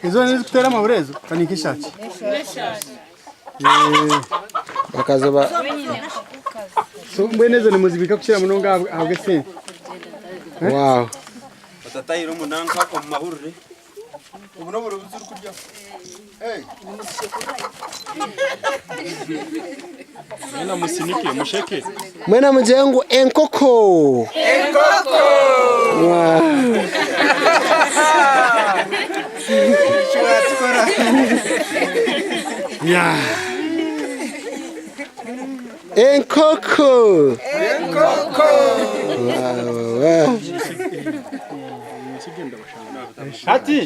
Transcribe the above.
Izo ni zikutera amaburezo kaniki shaki. Bakazoba So mwenezo nimuzibika kushira munonga abwe se. wow. Batatayiro munanka ko mahurire. Ubu no buri buzuri kurya. Mwena musinike musheke. Mwena mjengo enkoko. Enkoko. Wow. Yeah. Enkoko. Enkoko. Wow. Ati